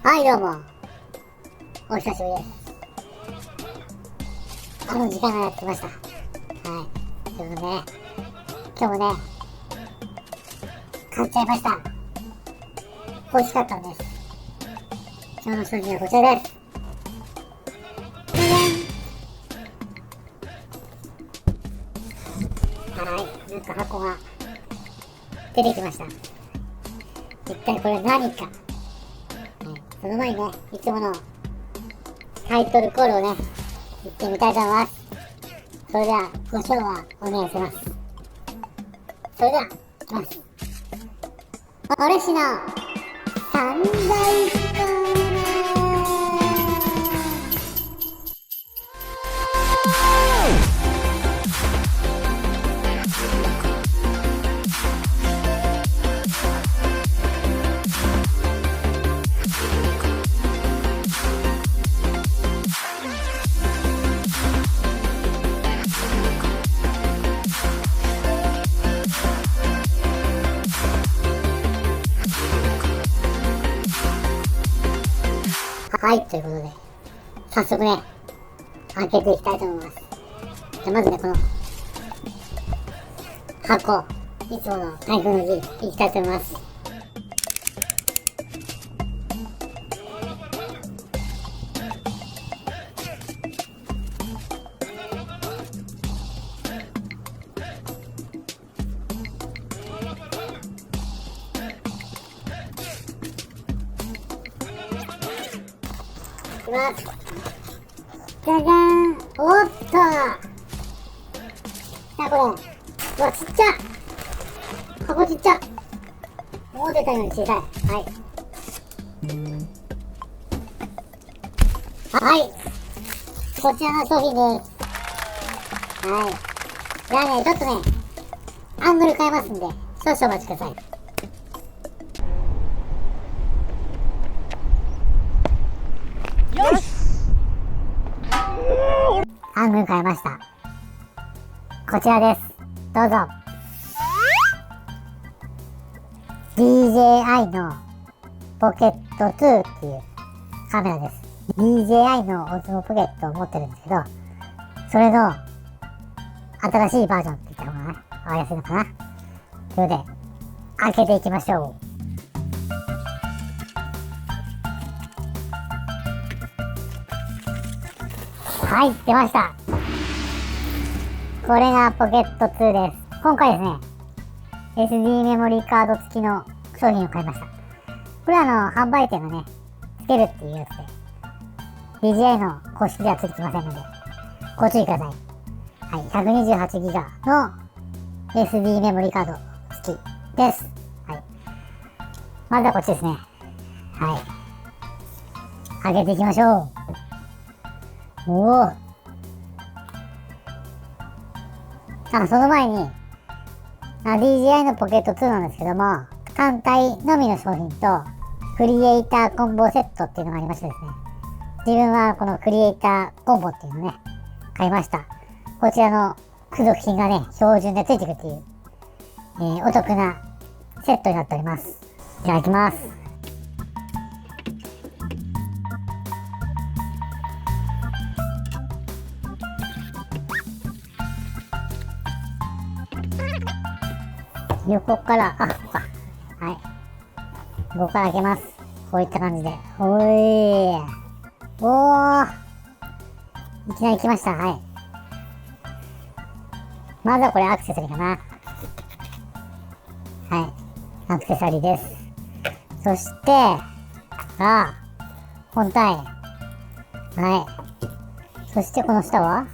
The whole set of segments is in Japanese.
はいどうも、お久しぶりです。時間がやってきました。はい。ということでね、今日もね、買っちゃいました。欲しかったんです。今日の商品はこちらです。はい、なんか箱が出てきました。一体これ何か。その前にね、いつものタイトルコールをね、言ってみたいと思います。それでは、ご唱和お願いします。それでは、いきます。俺氏の散財はい、ということで、早速ね、開けていきたいと思います。じゃあまずね、この箱、いつもの台風の字、いきたいと思います。いきます。じゃじゃーん。おっと。さあこれ。うわ、ちっちゃ。箱ちっちゃ。思ってたより小さい。はい。はい。こちらの商品です。はい。じゃあね、ちょっとね、アングル変えますんで、少々お待ちください。よし！アングル変えました。こちらです。どうぞ。DJI のポケット2っていうカメラです。DJI のオズモポケットを持ってるんですけど、それの新しいバージョンって言った方がわかりやすいのかな。ということで、開けていきましょう。はい、出ました。これがポケット2です。今回ですね、SD メモリーカード付きの商品を買いました。これは販売店がね、付けるっていうやつで、DJI の公式では付いてきませんので、ご注意ください。はい、128GB の SD メモリーカード付きです。はい。まずはこっちですね。はい。開けていきましょう。おお。その前に、DJI のポケット2なんですけども、単体のみの商品と、クリエイターコンボセットっていうのがありましてですね。自分はこのクリエイターコンボっていうのをね、買いました。こちらの付属品がね、標準で付いてくるっていう、お得なセットになっております。いただきます。横から、ここか。はい。横から開けます。こういった感じで。おー。いきなり来ました。はい。まずはこれアクセサリーかな。はい。アクセサリーです。そして、本体。はい。そしてこの下は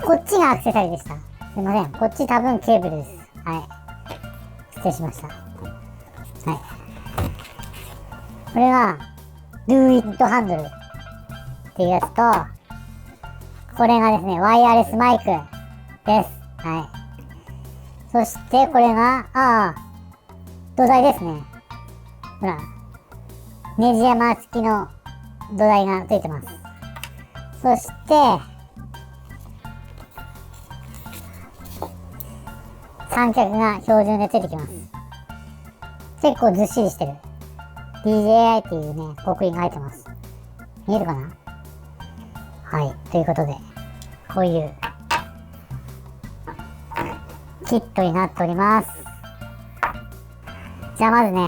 こっちがアクセサリーでした。すいません。こっち多分ケーブルです。はい。失礼しました。はい。これが、Do It Handle っていうやつと、これがですね、ワイヤレスマイクです。はい。そして、これが、土台ですね。ほら、ネジ山付きの土台が付いてます。そして、三脚が標準でついてきます。じ結構ずっしりしてる。DJI っていうね、刻印が入ってます。見えるかな？はい。ということで、こういうキットになっております。じゃあまずね、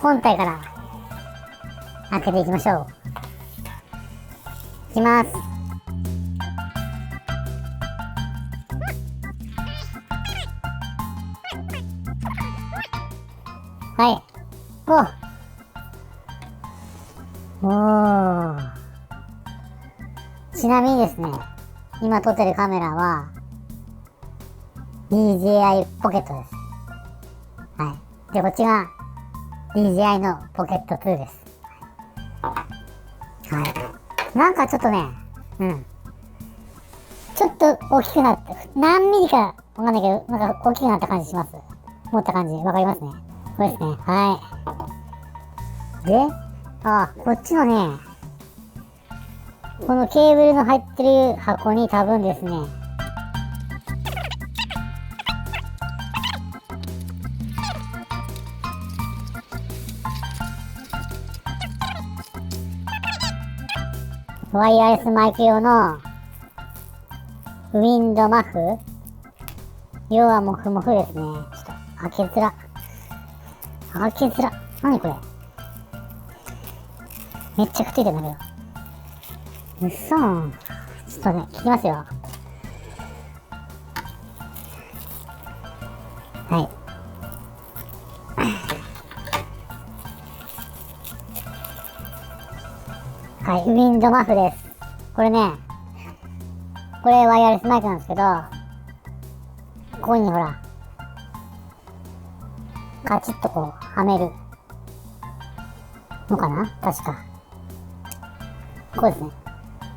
本体から開けていきましょう。いきます。はい。ちなみにですね、今撮ってるカメラは DJI Pocket です。はい。で、こっちが DJI の Pocket2 です。はい。なんかちょっとね、ちょっと大きくなって、何ミリかわかんないけど、なんか大きくなった感じします。持った感じ、わかりますね。これですね。はい。で、こっちのね、このケーブルの入ってる箱に多分ですね、ワイヤレスマイク用のウィンドマフ、要はモフモフですね。ちょっと開けづら。何これ。めっちゃくっついてるんだけど。うっそー。ちょっとね、聞きますよ。はい。はい、ウィンドマフです。これね、これワイヤレスマイクなんですけど、ここにほら、カチッとこう、はめるのかな？確か。こうですね。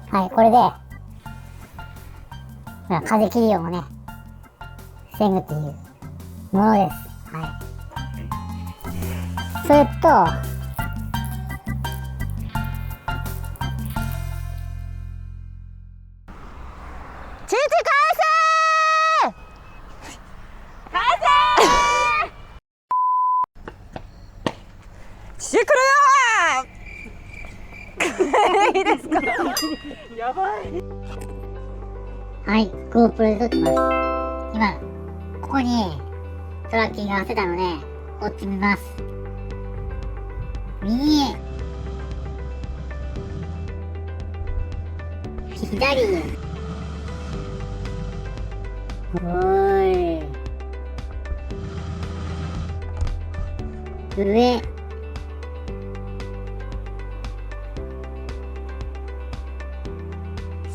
はい、これで、風切り音をね、防ぐっていうものです。はい。それと、してくれよーいいですかやばい。はい、GoPro で撮ってます。今、ここにトラッキング合わせたので、折ってみます。右へ。左へ。おーい。上。下。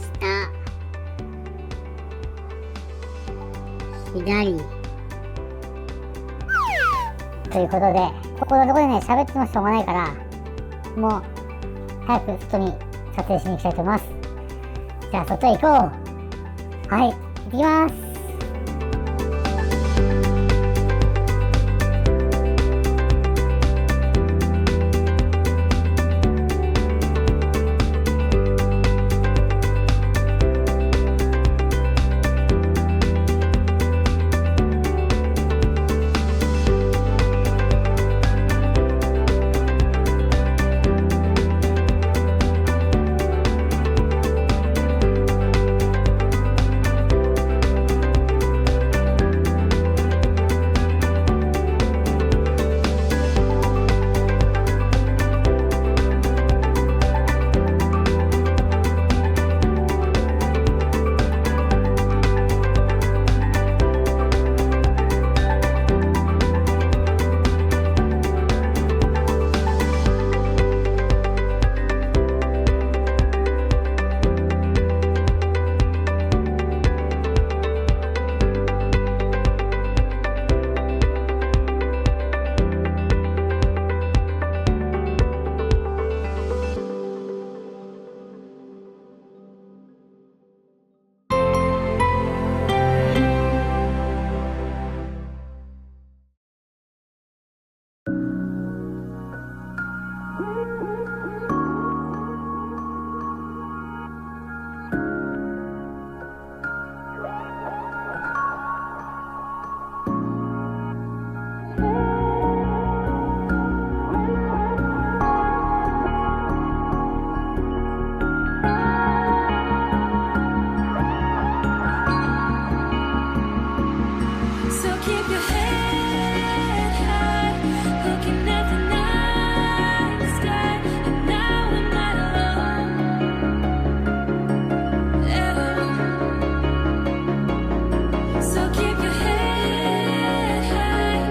左。ということで、ここのところでね、喋ってもしょうがないから、もう、早く外に撮影しに行きたいと思います。じゃあ、外へ行こう。はい、行ってきます。keep your head high, looking at the night sky, and now we're not alone at all. So keep your head high,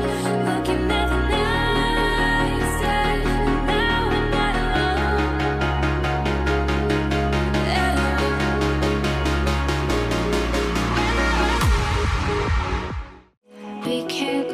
looking at the night sky, and now we're not alone at all. We can't